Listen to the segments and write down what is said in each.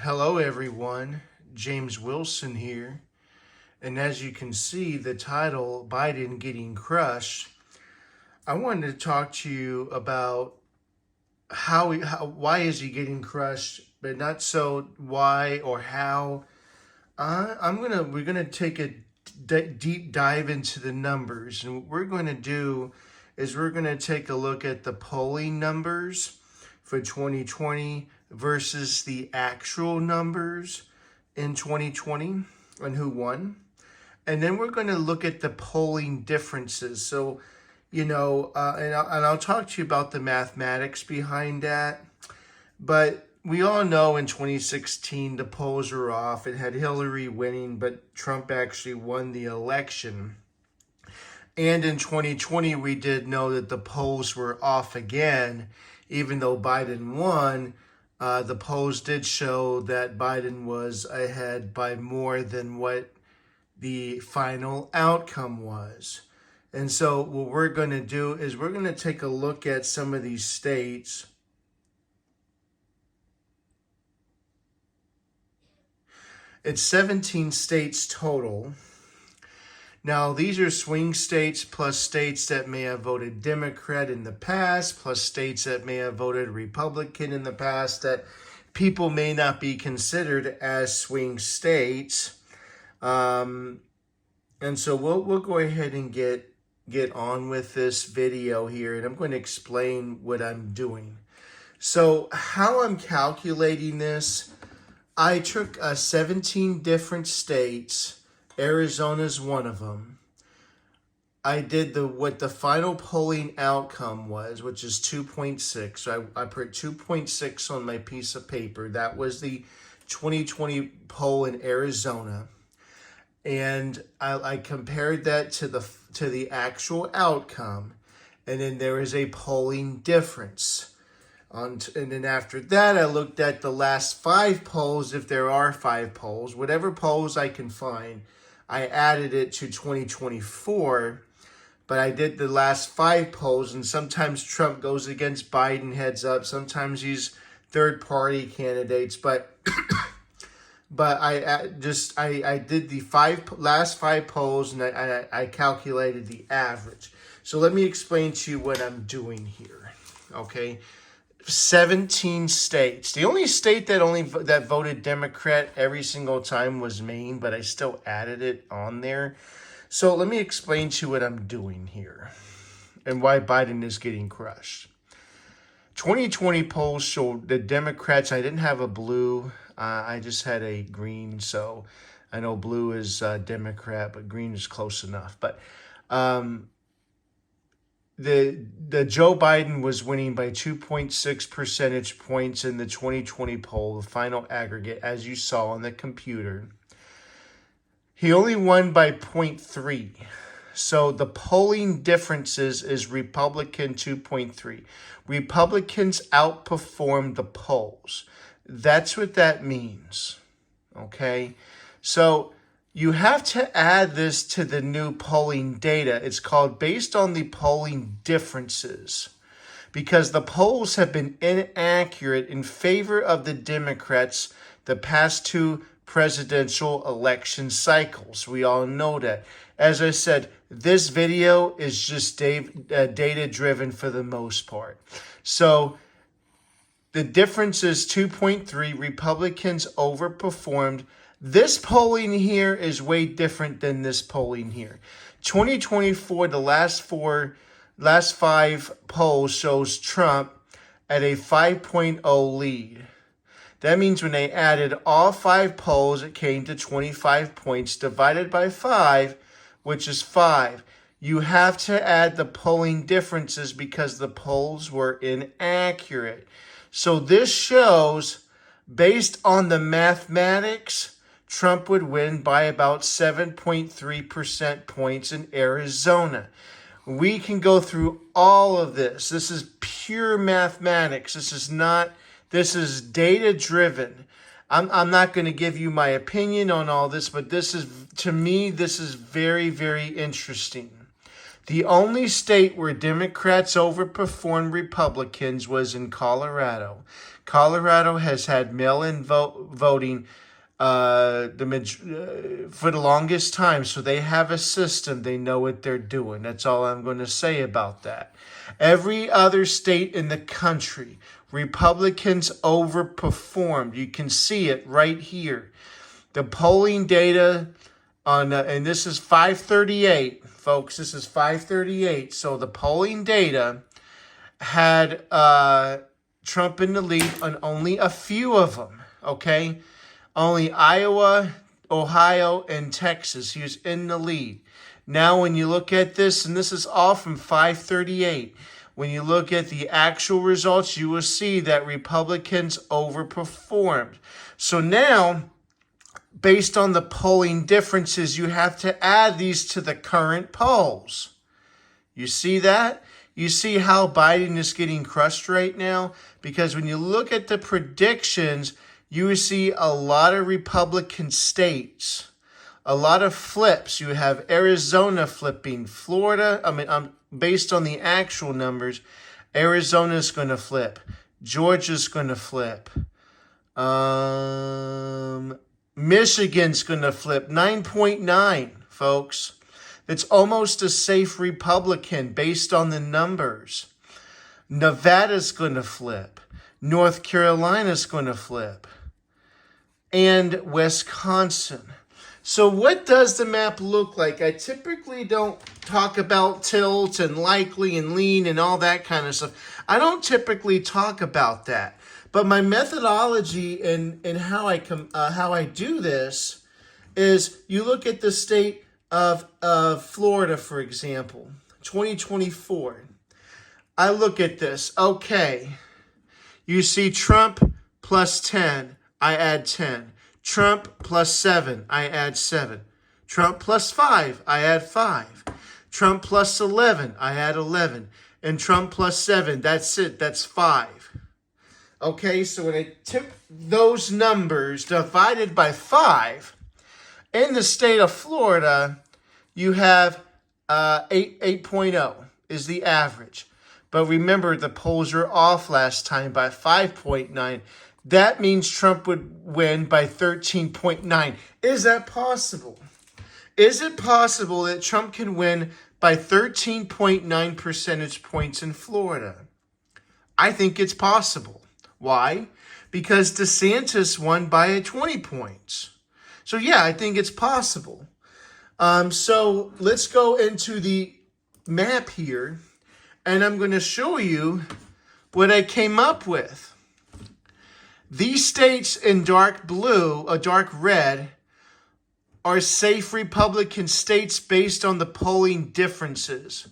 Hello everyone, James Wilson here. And as you can see, the title, Biden Getting Crushed, I wanted to talk to you about why is he getting crushed, but not so why or how. We're gonna take a deep dive into the numbers, and what we're going to do is we're going to take a look at the polling numbers for 2020 versus the actual numbers in 2020 and who won. And then we're going to look at the polling differences. So, and I'll talk to you about the mathematics behind that. But we all know in 2016, the polls were off. It had Hillary winning, but Trump actually won the election. And in 2020, we did know that the polls were off again. Even though Biden won, the polls did show that Biden was ahead by more than what the final outcome was. And so what we're going to do is we're going to take a look at some of these states. It's 17 states total. Now, these are swing states plus states that may have voted Democrat in the past, plus states that may have voted Republican in the past that people may not be considered as swing states. And so we'll go ahead and get on with this video here, and I'm going to explain what I'm doing. So how I'm calculating this, I took 17 different states. Arizona's one of them. I did what the final polling outcome was, which is 2.6. So I put 2.6 on my piece of paper. That was the 2020 poll in Arizona. And I compared that to the actual outcome. And then there is a polling difference. And then after that, I looked at the last 5 polls, if there are 5 polls, whatever polls I can find. I added it to 2024, but I did the last 5 polls, and sometimes Trump goes against Biden heads up. Sometimes he's third-party candidates, but I did the last 5 polls, and I calculated the average. So let me explain to you what I'm doing here, okay? 17 states. The only state that voted Democrat every single time was Maine, but I still added it on there. So let me explain to you what I'm doing here and why Biden is getting crushed. 2020 polls showed the Democrats, I didn't have a blue, I just had a green, so I know blue is Democrat, but green is close enough. But the Joe Biden was winning by 2.6 percentage points in the 2020 poll, the final aggregate, as you saw on the computer. He only won by 0.3. So the polling differences is Republican 2.3. Republicans outperformed the polls. That's what that means. Okay? So you have to add this to the new polling data. It's called based on the polling differences, because the polls have been inaccurate in favor of the Democrats the past 2 presidential election cycles. We all know that. As I said, this video is just data-driven for the most part. So the difference is 2.3. Republicans overperformed. This polling here is way different than this polling here. 2024, the last 5 polls shows Trump at a 5.0 lead. That means when they added all 5 polls, it came to 25 points divided by 5, which is 5. You have to add the polling differences because the polls were inaccurate. So this shows, based on the mathematics, Trump would win by about 7.3% points in Arizona. We can go through all of this. This is pure mathematics. This is data driven. I'm not going to give you my opinion on all this, but to me, this is very, very interesting. The only state where Democrats overperformed Republicans was in Colorado. Colorado has had mail-in voting for the longest time, so they have a system. They know what they're doing. That's all I'm going to say about that. Every other state in the country, Republicans overperformed. You can see it right here. The polling data on, and this is 538, folks. This is 538. So the polling data had Trump in the lead on only a few of them, okay? Only Iowa, Ohio, and Texas. He was in the lead. Now, when you look at this, and this is all from 538, when you look at the actual results, you will see that Republicans overperformed. So now, based on the polling differences, you have to add these to the current polls. You see that? You see how Biden is getting crushed right now? Because when you look at the predictions, you will see a lot of Republican states, a lot of flips. You have Arizona flipping, Florida. Based on the actual numbers, Arizona's going to flip. Georgia's going to flip. Michigan's going to flip. 9.9, folks. It's almost a safe Republican based on the numbers. Nevada's going to flip. North Carolina's going to flip. And Wisconsin. So what does the map look like? I typically don't talk about tilt and likely and lean and all that kind of stuff. I don't typically talk about that. But my methodology and how I do this is you look at the state of Florida, for example, 2024. I look at this. Okay, you see Trump plus 10, I add 10. Trump plus 7, I add 7. Trump plus 5, I add 5. Trump plus 11, I add 11. And Trump plus 7, that's it, that's 5. Okay, so when I took those numbers divided by 5, in the state of Florida, you have 8.0 is the average. But remember, the polls were off last time by 5.9. That means Trump would win by 13.9. Is that possible? Is it possible that Trump can win by 13.9 percentage points in Florida? I think it's possible. Why? Because DeSantis won by 20 points. So yeah, I think it's possible. So let's go into the map here, and I'm going to show you what I came up with. These states in dark blue, dark red, are safe Republican states based on the polling differences.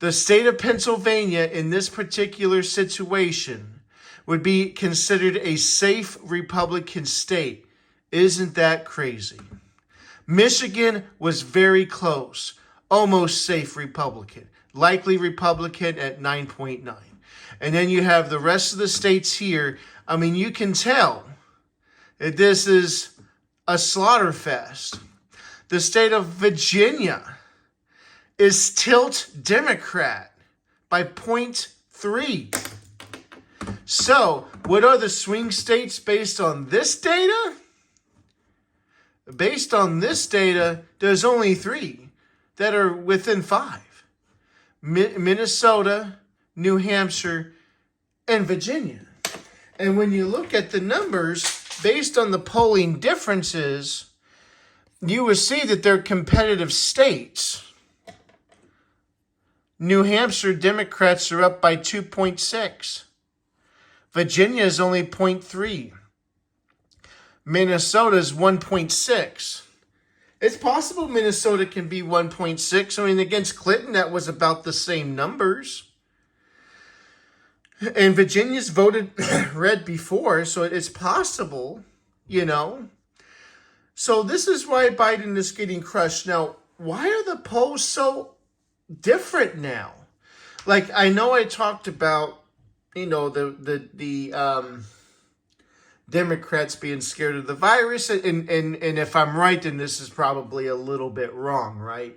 The state of Pennsylvania in this particular situation would be considered a safe Republican state. Isn't that crazy? Michigan was very close, almost safe Republican, likely Republican at 9.9. And then you have the rest of the states here. I mean, you can tell that this is a slaughter fest. The state of Virginia is tilt Democrat by 0.3. So, what are the swing states based on this data? Based on this data, there's only 3 that are within 5. Minnesota, New Hampshire, and Virginia. And when you look at the numbers, based on the polling differences, you will see that they're competitive states. New Hampshire Democrats are up by 2.6. Virginia is only 0.3. Minnesota is 1.6. It's possible Minnesota can be 1.6. I mean, against Clinton, that was about the same numbers. And Virginia's voted red before, so it's possible, you know. So this is why Biden is getting crushed. Now, why are the polls so different now? Like, I know I talked about, you know, the Democrats being scared of the virus, and if I'm right, then this is probably a little bit wrong, right?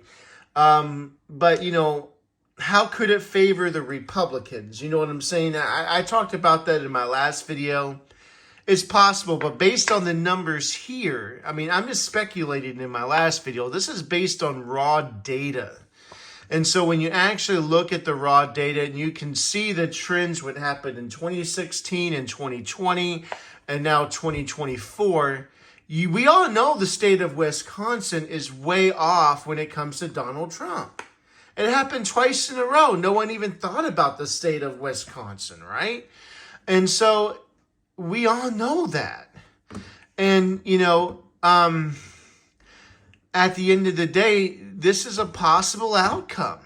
But, how could it favor the Republicans? You know what I'm saying? I talked about that in my last video. It's possible, but based on the numbers here, I mean, I'm just speculating in my last video. This is based on raw data. And so when you actually look at the raw data, and you can see the trends, what happened in 2016 and 2020, and now 2024, we all know the state of Wisconsin is way off when it comes to Donald Trump. It happened twice in a row. No one even thought about the state of Wisconsin, right? And so we all know that. And, at the end of the day, this is a possible outcome.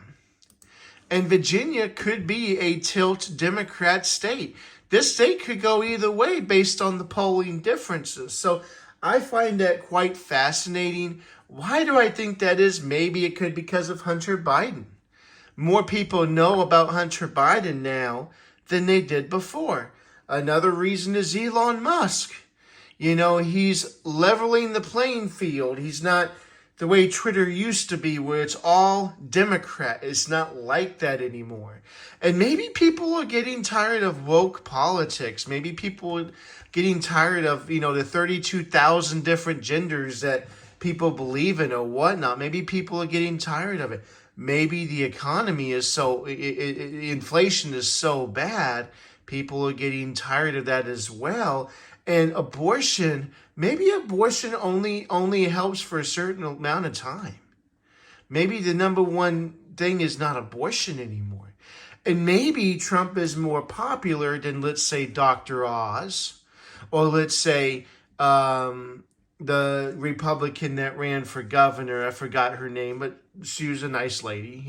And Virginia could be a tilt Democrat state. This state could go either way based on the polling differences. So I find that quite fascinating. Why do I think that is? Maybe it could be because of Hunter Biden. More people know about Hunter Biden now than they did before. Another reason is Elon Musk. He's leveling the playing field. He's not the way Twitter used to be, where it's all Democrat. It's not like that anymore. And maybe people are getting tired of woke politics. Maybe people are getting tired of, the 32,000 different genders that people believe in or whatnot. Maybe people are getting tired of it. Maybe the economy is inflation is so bad, people are getting tired of that as well. And maybe abortion only helps for a certain amount of time. Maybe the number one thing is not abortion anymore. And maybe Trump is more popular than, let's say, Dr. Oz, or let's say the Republican that ran for governor. I forgot her name, but she was a nice lady,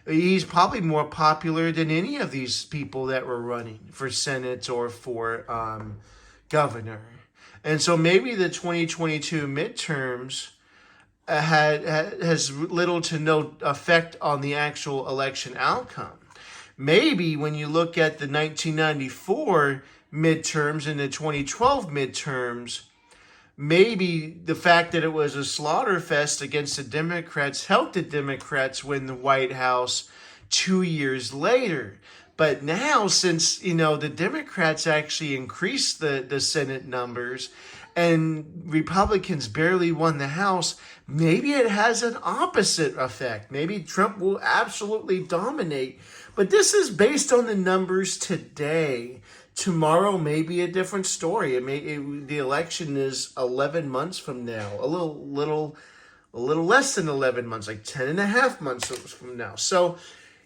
He's probably more popular than any of these people that were running for Senate or for governor. And so maybe the 2022 midterms has little to no effect on the actual election outcome. Maybe when you look at the 1994 midterms and the 2012 midterms, maybe the fact that it was a slaughter fest against the Democrats helped the Democrats win the White House 2 years later. But now, since, the Democrats actually increased the Senate numbers and Republicans barely won the House, maybe it has an opposite effect. Maybe Trump will absolutely dominate. But this is based on the numbers today. Tomorrow may be a different story. The election is 11 months from now, a little less than 11 months, like 10 and a half months from now. So,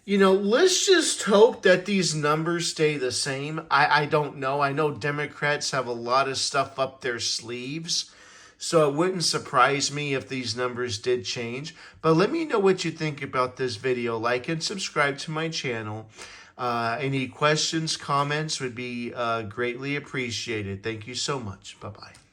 let's just hope that these numbers stay the same. I don't know. I know Democrats have a lot of stuff up their sleeves, so it wouldn't surprise me if these numbers did change. But let me know what you think about this video. Like and subscribe to my channel. Any questions, comments would be greatly appreciated. Thank you so much. Bye-bye.